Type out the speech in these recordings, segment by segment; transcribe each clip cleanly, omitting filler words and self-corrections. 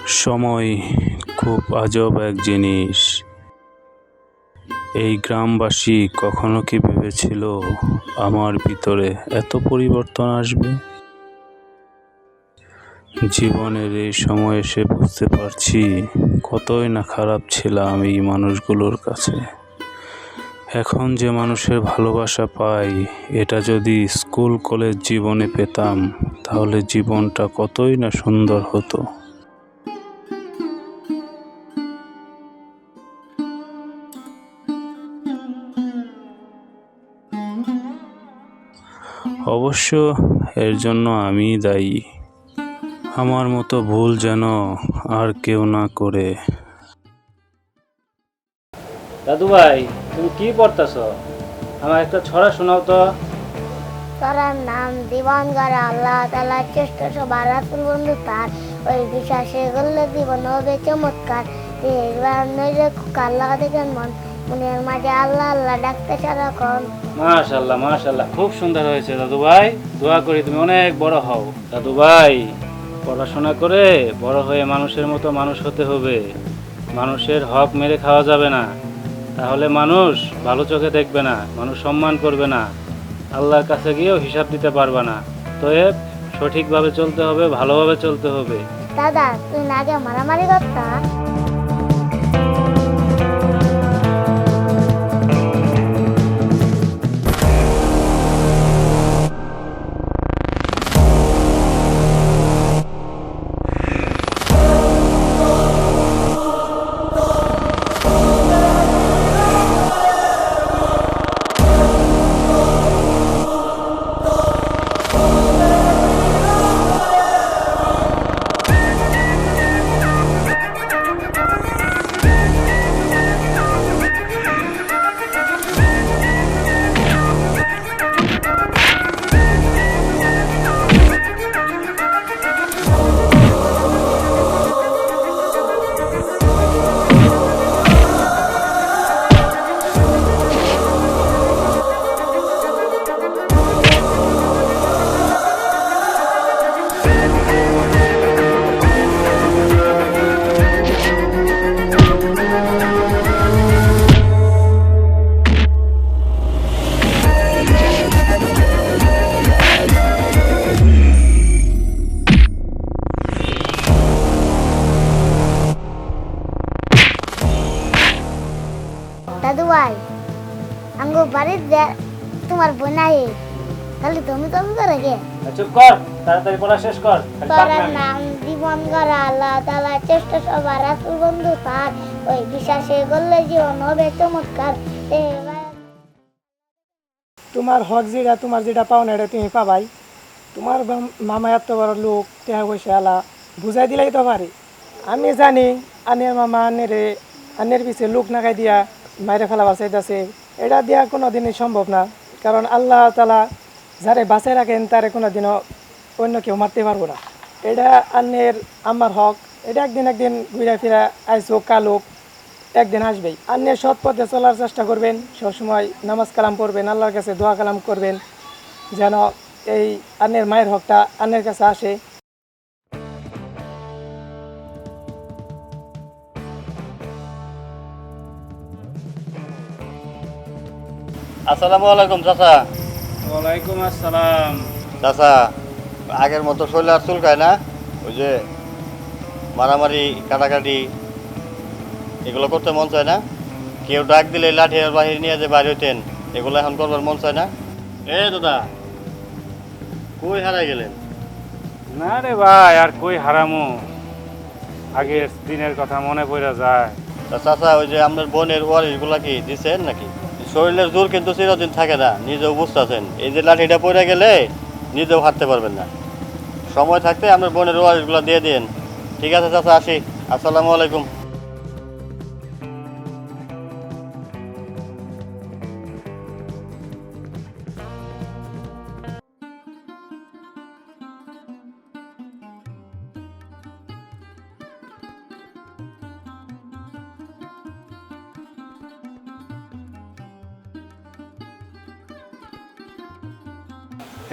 সময় খুব আজব এক জিনিস। এই গ্রামবাসী কখনো কি ভেবেছিল আমার ভিতরে এত পরিবর্তন আসবে? জীবনের এই সময় এসে বুঝতে পারছি কতই না খারাপ ছিলাম এই মানুষগুলোর কাছে। এখন যে মানুষের ভালোবাসা পাই, এটা যদি স্কুল কলেজ জীবনে পেতাম তাহলে জীবনটা কতই না সুন্দর হতো। অবশ্য এর জন্য আমিই দায়ী। আমার মতো ভুল যেন আর কেউ না করে। দাদু ভাই, তুমি কি পড়তেছ? আমার একটা ছড়া শোনাও তো। তার নাম জীবন গড়া আল্লাহ তাআলা চেষ্টা সবার রাসূল বন্ধু তার ওই বিশ্বাসে গড়লে জীবন হবে চমৎকার। আল্লাহ দেখেন মন মনের মাঝে আল্লাহ আল্লাহ ডাকতে সারাক্ষণ। মাশাআল্লাহ মাশাআল্লাহ, খুব সুন্দর হয়েছে দাদু ভাই। দোয়া করি তুমি অনেক বড় হও। দাদু ভাই, পড়াশোনা করে বড় হয়ে মানুষের মতো মানুষ হতে হবে। মানুষের হক মেরে খাওয়া যাবে না, তাহলে মানুষ ভালো চোখে দেখবে না, মানুষ সম্মান করবে না, আল্লাহর কাছে গিয়েও হিসাব দিতে পারবে না। তো সঠিকভাবে চলতে হবে, ভালোভাবে চলতে হবে। দাদা, তুই না আগে মারামারি করতা? দাদু ভাই, আঙ্গো বাড়িতে তোমার বোন নাই, তাহলে তুমি তো করে গে। চুপ কর, তাড়াতাড়ি পড়া শেষ কর। তার নাম জীবন গড়া আল্লাহ তাআলা চেষ্টা সবার রাসূল বন্ধু তার ওই বিশ্বাসে গড়লে জীবন হবে চমৎকার। তোমার হক যেটা, তোমার যেটা পাওনা এটা তুমি পাবাই। তোমার মামা এত বড় লোক, টাকা পয়সা আলা বুঝাই দিলেই তো পারে। আমি জানি আনের মামা আনের পিছিয়ে লোক নাগাই দিয়া মাইরে ফেলা বাঁচাইতেছে। এটা দেওয়া কোনো দিনই সম্ভব না, কারণ আল্লাহ তাআলা যারে বাঁচাই রাখেন তারে কোনো দিনও অন্য কেউ মারতে পারবো না। এটা আন্নের আমার হক, এটা একদিন ঘুরে ফিরা আইসুক কালুক একদিন আসবেই। আন্নের সৎ পথে চলার চেষ্টা করবেন, সবসময় নামাজ কালাম পড়বেন, আল্লাহর কাছে দোয়া কালাম করবেন যেন এই আন্নের মায়ের হকটা আন্নের কাছে আসে। আসসালামু আলাইকুম চাচা। ওয়ালাইকুম আসসালাম। চাচা, আগের মতো শরীর আর চুলকায় না? ওই যে মারামারি কাটাকাটি এগুলো করতে মন চায় না? কেউ ডাক দিলে লাঠি আর বাহির নিয়ে যে বাড়ি হইতেন, এগুলো এখন করবার মন চায় না? এ দাদা, কই হারাই গেলেন? না রে ভাই, আর কই হারামো, আগের দিনের কথা মনে পড়ে যায়। তা চাচা, ওই যে আপনার বোনের ওয়ারিশগুলা কি দিছেন নাকি? শরীরের জোর কিন্তু চিরদিন থাকে না, নিজেও বুঝতেছেন। এই যে লাঠিটা পড়ে গেলে নিজেও হাঁটতে পারবেন না। সময় থাকতে আপনার বোনের ওয়ারিশগুলো দিয়ে দিন। ঠিক আছে চাচা, আসি। আসসালামু আলাইকুম।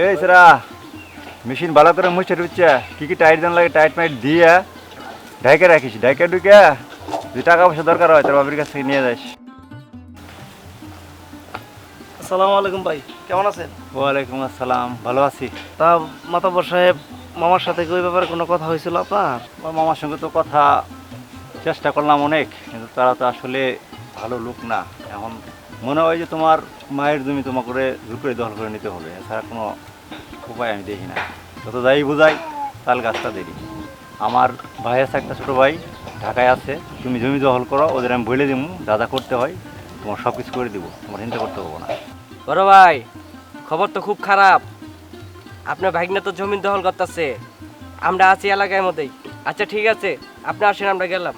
এই সেরা মেশিন ভালো করে মুছে টুচ্ছে কি কি টাইট দেন লাগে টাইট মাইট দিয়ে ঢাইকে রাখিস, ঢাইকে ঢুকে যদি টাকা পয়সা দরকার হয় তোর বাবির কাছ থেকে নিয়ে যাস। আসসালামু আলাইকুম ভাই, কেমন আছেন? ওয়ালাইকুম আসসালাম, ভালো আছি। তা মাতাব্বর সাহেব, মামার সাথে কি ওই ব্যাপারে কোনো কথা হয়েছিল আপনার? আমার মামার সঙ্গে তো কথা চেষ্টা করলাম অনেক, কিন্তু তারা তো আসলে ভালো লোক না। এখন মনে হয় যে তোমার মায়ের জমি তোমার করে জোর করে দখল করে নিতে হবে, এছাড়া কোনো উপায় আমি দেখি না। যত যাই বোঝাই তাল গাছটা দেরি। আমার ভাই আছে, একটা ছোটো ভাই ঢাকায় আছে, তুমি জমি দখল করো, ওদের আমি বলে দিব যা যা করতে হয়, তোমার সব কিছু করে দিব, তোমার চিন্তা করতে হবো না। বড় ভাই, খবর তো খুব খারাপ। আপনার ভাগ্নে তো জমি দখল করতেছে। আমরা আছি এলাকার মধ্যেই। আচ্ছা ঠিক আছে, আপনি আসেন, আমরা গেলাম।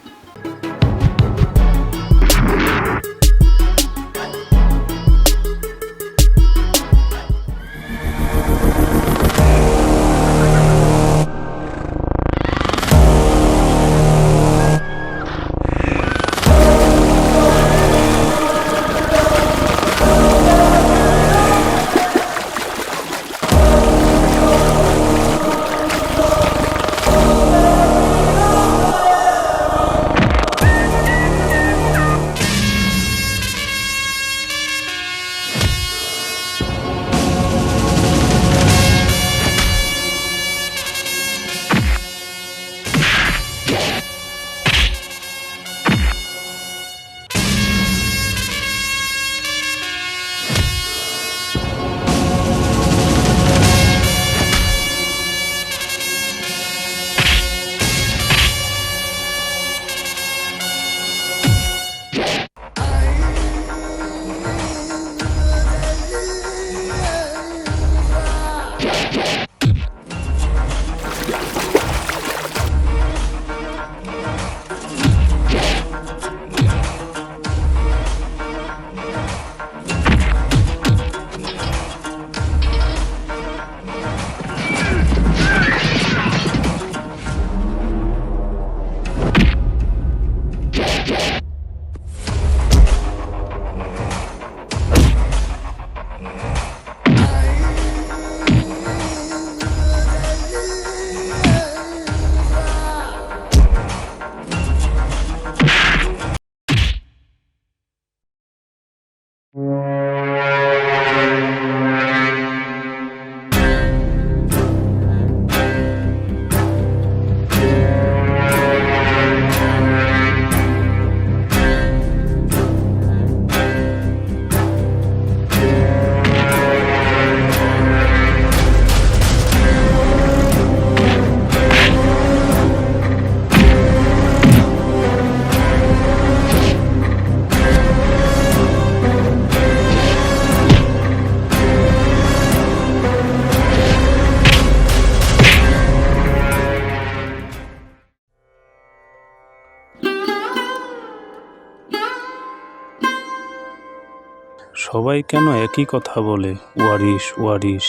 সবাই কেন একই কথা বলে, ওয়ারিশ ওয়ারিশ?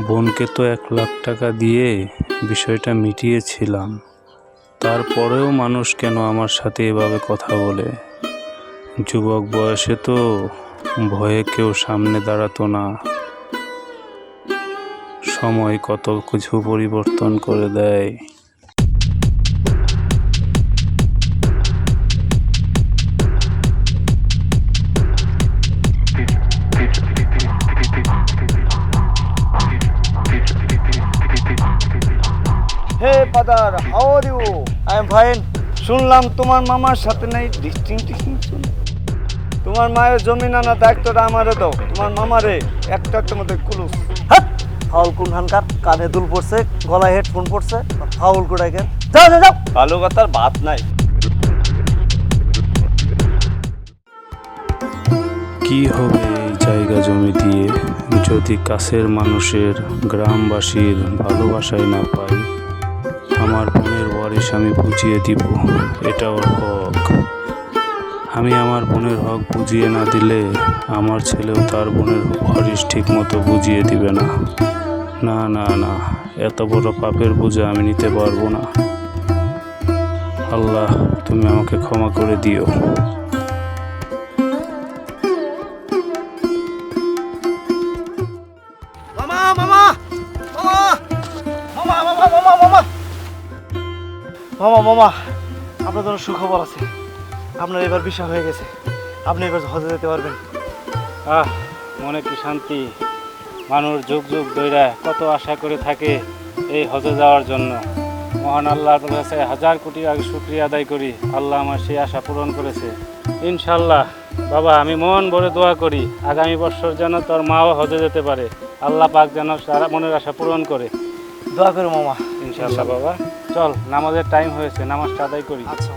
বোনকে তো 1,00,000 টাকা দিয়ে বিষয়টা মিটিয়েছিলাম, তারপরেও মানুষ কেন আমার সাথে এভাবে কথা বলে? যুবক বয়সে তো ভয়ে কেউ সামনে দাঁড়াতো না। সময় কত কিছু পরিবর্তন করে দেয়। Hey father, how are you? I am fine. শুনলাম তোমার মামার সাথে নাই ডিস্টিংশন। তোমার মায়ের জমি নানা দায়িত্বটা আমারে দাও। তোমার মামারে একটা মধ্যে কুলুস। ফাউল কোন হানকার, কানে দুল পড়ছে, গলায় হেডফোন পড়ছে, ফাউল কোটাকে। যাও যাও যাও। ভালো কথার ভাত নাই। কি হবে এই জায়গা জমি দিয়ে যদি কাছের মানুষের, গ্রামবাসীর ভালোবাসাই না পাই? আমার বোনের ওয়ারিশ আমি বুঝিয়ে দিব, এটা ওর হক। আমি আমার বোনের হক বুঝিয়ে না দিলে আমার ছেলেও তার বোনের ওয়ারিশ ঠিক মতো বুঝিয়ে দিবে না। না না না, এত বড় পাপের বোঝা আমি নিতে পারবো না। আল্লাহ, তুমি আমাকে ক্ষমা করে দিও। মামা মামা মামা মামা মামা মামা মামা মামা মামা আপনার জন্য সুখবর আছে, আপনার এবার বিষয় হয়ে গেছে, আপনি এবার হজে যেতে পারবেন। আহ, মনে কি শান্তি। মানুষ যুগ যুগ ধইরা কত আশা করে থাকে এই হজে যাওয়ার জন্য। মহান আল্লাহর কাছে হাজার কোটি শুকরিয়া আদায় করি, আল্লাহ আমার সেই আশা পূরণ করেছে। ইনশাল্লাহ বাবা, আমি মন ভরে দোয়া করি আগামী বছর যেন তোর মাও হজে যেতে পারে, আল্লাহ পাক যেন সারা মনের আশা পূরণ করে। দোয়া করো মামা। ইনশাল্লাহ বাবা, চল নামাজের টাইম হয়েছে, নামাজটা আদায় করি। আচ্ছা।